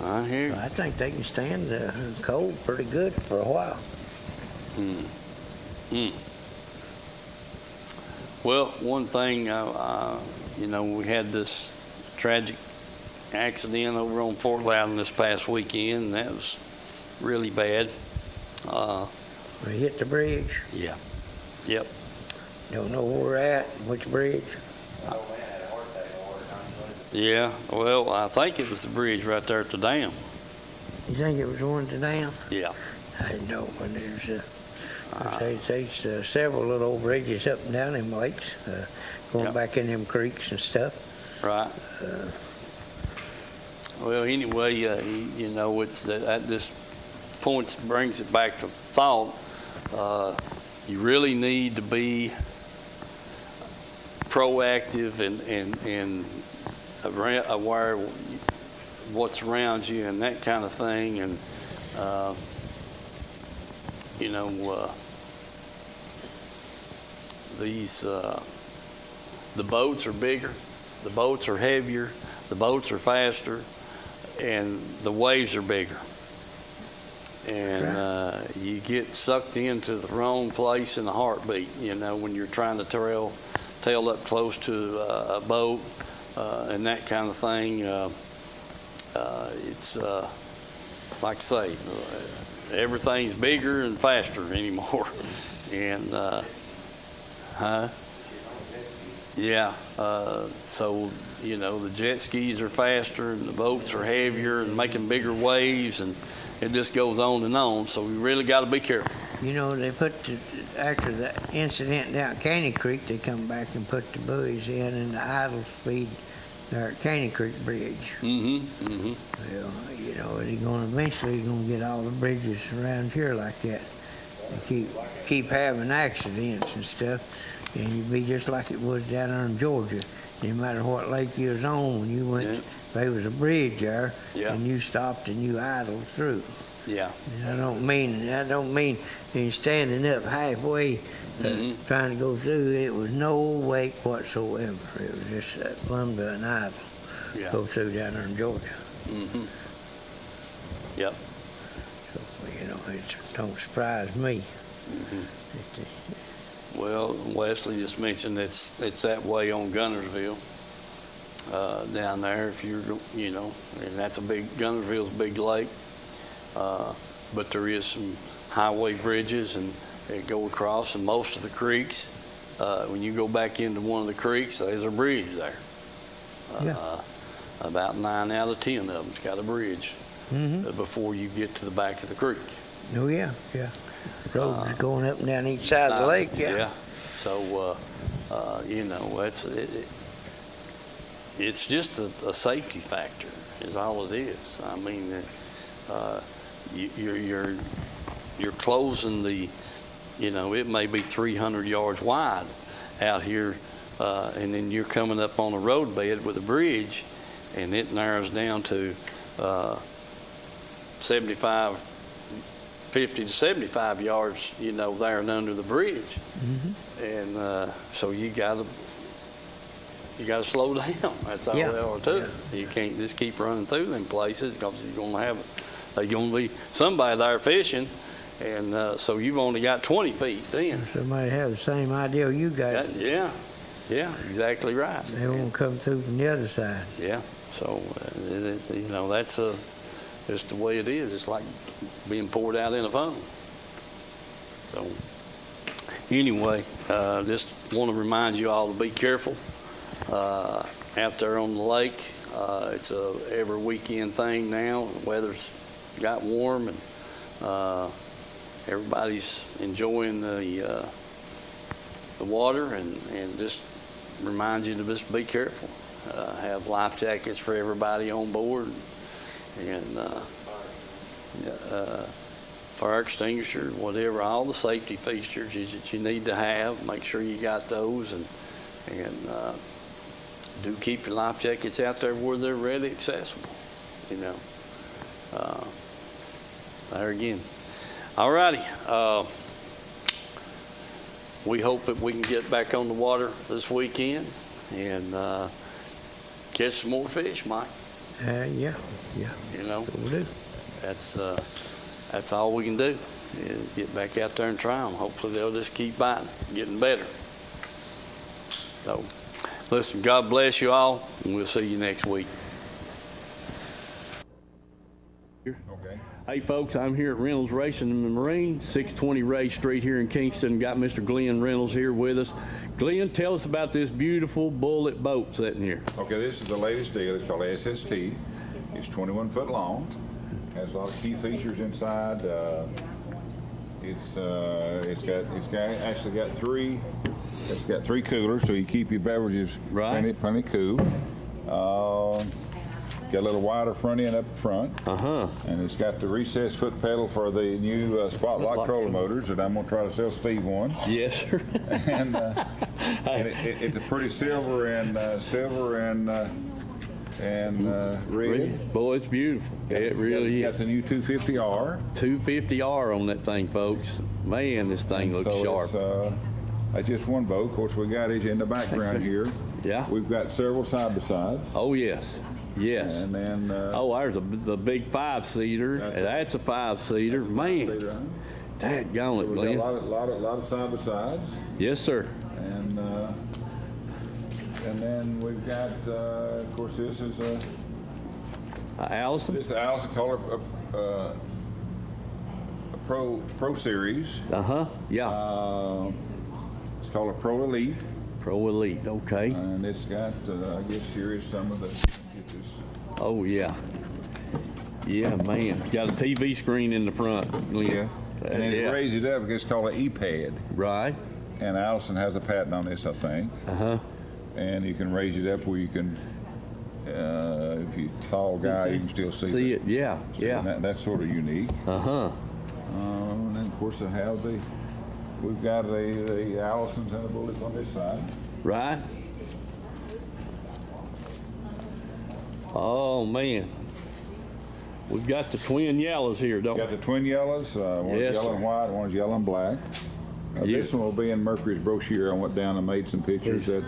I hear you. I think they can stand the cold pretty good for a while. Well, one thing, you know, we had this tragic accident over on Fort Loudon this past weekend, and that was really bad. We hit the bridge. Yeah. Yep. Don't know where we're at, which bridge. Yeah. Well, I think it was the bridge right there at the dam. You think it was one to dam? Yeah. I don't know, but there's several little old bridges up and down them lakes, going Yep. back in them creeks and stuff. Right. Well, anyway, you know, it's that this brings it back to thought. You really need to be proactive and aware of what's around you and that kind of thing. And you know, the boats are bigger, the boats are heavier, the boats are faster, and the waves are bigger. And you get sucked into the wrong place in a heartbeat, you know, when you're trying to tail up close to a boat and that kind of thing. It's like I say, everything's bigger and faster anymore. And yeah, so you know, the jet skis are faster and the boats are heavier and making bigger waves, and it just goes on and on. So we really got to be careful. You know, they after the incident down at Caney Creek, they come back and put the buoys in and the idle speed there at Caney Creek Bridge. Mm-hmm. Mm-hmm. Well, you know, eventually going to get all the bridges around here like that. They keep having accidents and stuff, and you'd be just like it was down there in Georgia. No matter what lake you was on, when you went, if there was a bridge there, and you stopped and you idled through. Yeah. And I don't mean you standing up halfway trying to go through. It was no wake whatsoever. It was just plumb to an idle. Yeah. Go through down there in Georgia. Mm-hmm. Yep. So, you know, it don't surprise me. Mm-hmm. Well, Wesley just mentioned it's that way on Gunnersville down there. If you're, you know, and Gunnersville's a big lake, but there is some highway bridges and they go across, and most of the creeks. When you go back into one of the creeks, there's a bridge there. About 9 out of 10 of them's got a bridge before you get to the back of the creek. Oh yeah. Roads going up and down each side of the lake. Yeah. So you know, it's just a safety factor is all it is. I mean, you're closing the, you know, it may be 300 yards wide out here, and then you're coming up on a roadbed with a bridge, and it narrows down to 50 to 75 yards, you know, there and under the bridge. And so you gotta slow down. That's all there are to it. You can't just keep running through them places, because you're gonna be somebody there fishing, and so you've only got 20 feet then. Somebody has the same idea you got. Yeah, exactly right. They won't come through from the other side. Yeah, so you know, that's just the way it is. It's like being poured out in a funnel. So anyway, just want to remind you all to be careful out there on the lake. It's a every weekend thing now. The weather's got warm, and everybody's enjoying the water, and just remind you to just be careful. Have life jackets for everybody on board, and fire extinguisher, whatever, all the safety features that you need to have. Make sure you got those, and do keep your life jackets out there where they're ready accessible, you know. there again. All righty. We hope that we can get back on the water this weekend and catch some more fish, Mike. Yeah. You know, We do. that's all we can do is get back out there and try them. Hopefully they'll just keep biting, getting better. So, listen, God bless you all, and we'll see you next week. Okay. Hey folks, I'm here at Reynolds Racing and Marine, 620 Ray Street here in Kingston. Got Mr. Glenn Reynolds here with us. Glenn, tell us about this beautiful Bullet boat sitting here. Okay, this is the latest deal. It's called SST. It's 21 foot long. Has a lot of key features inside. It's got three coolers, so you keep your beverages plenty cool. Got a little wider front end up front. And it's got the recessed foot pedal for the new Spotlight trolling motors that I'm going to try to sell Steve one. Yes, sir. And it's a pretty silver and red. Boy, it's beautiful. It really is. Got the new 250R. 250R on that thing, folks. Man, this thing looks sharp. It's just one boat. Of course, we got it in the background here. Yeah. We've got several side-by-sides. Oh, yes. Yes. And then... there's the big 5-seater. That's a 5-seater. Man. Dadgummit, We've Glenn. got a lot of side-by-sides. Yes, sir. And then we've got, of course, this is Allison? This is the Allison Color Pro Series. Yeah. It's called a Pro Elite. Pro Elite, okay. And it's got, I guess here is some of the pictures. Oh, yeah. Yeah, man. Got a TV screen in the front, Glenn. Yeah. And then it raises it up, it's called an E-pad. Right. And Allison has a patent on this, I think. And you can raise it up where you can, if you're a tall guy, you can still see it. Yeah, yeah. That's sort of unique. And then, of course, we've got the Allisons and the Bullets on this side. Right. Oh, man. We've got the twin yellows here, don't we? Got the twin yellows. One's yellow and white, one's yellow and black. This one will be in Mercury's brochure. I went down and made some pictures at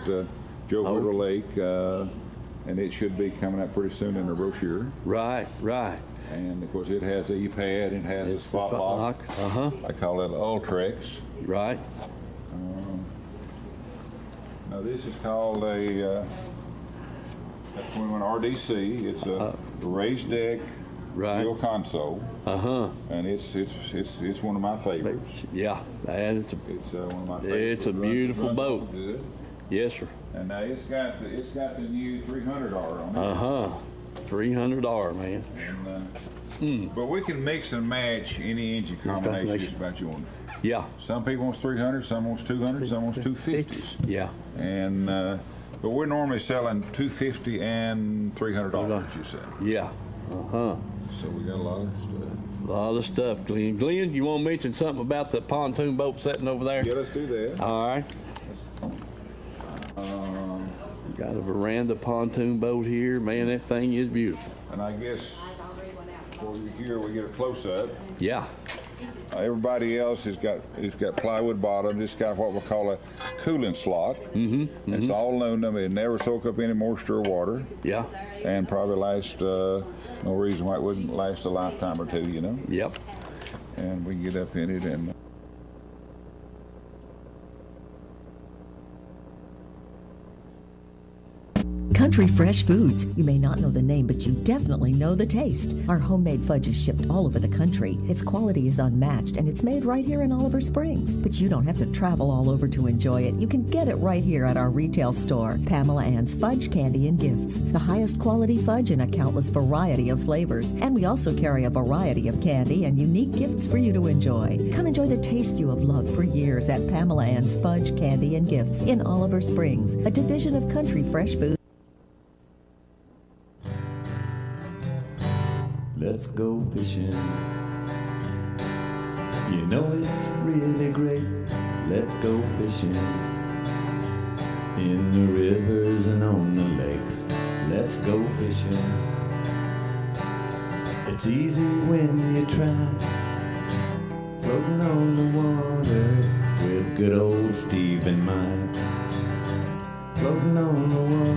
Joe River Lake, and it should be coming out pretty soon in the brochure. Right. And of course, it has the E-pad, it has a spot lock. I call it Ultrex. Right. Now this is called a 21 RDC. It's a raised deck, real console. And it's one of my favorites. Yeah, and it's one of my favorites. It's a beautiful boat. Good. Yes, sir. And now it's got the new 300R on it. 300R, man. And, but we can mix and match any engine combination just about you want. Yeah. Some people want 300, some wants 200, some wants 250s. Yeah. And but we're normally selling 250 and $300. You say? Yeah. So we got a lot of stuff. A lot of stuff, Glenn. Glenn, you want to mention something about the pontoon boat sitting over there? Yeah, let's do that. All right. Got a veranda pontoon boat here. Man, that thing is beautiful. And I guess for you here, we get a close-up. Yeah. Everybody else has got plywood bottom. It's got what we call a cooling slot. It's all aluminum. It never soak up any moisture or water. Yeah. And probably last, no reason why it wouldn't last a lifetime or two, you know? Yep. And we can get up in it and... Country Fresh Foods. You may not know the name, but you definitely know the taste. Our homemade fudge is shipped all over the country. Its quality is unmatched, and it's made right here in Oliver Springs. But you don't have to travel all over to enjoy it. You can get it right here at our retail store, Pamela Ann's Fudge, Candy, and Gifts. The highest quality fudge in a countless variety of flavors. And we also carry a variety of candy and unique gifts for you to enjoy. Come enjoy the taste you have loved for years at Pamela Ann's Fudge, Candy, and Gifts in Oliver Springs, a division of Country Fresh Foods. Let's go fishing. You know it's really great. Let's go fishing. In the rivers and on the lakes. Let's go fishing. It's easy when you try, floating on the water with good old Steve in mind. Floating on the water.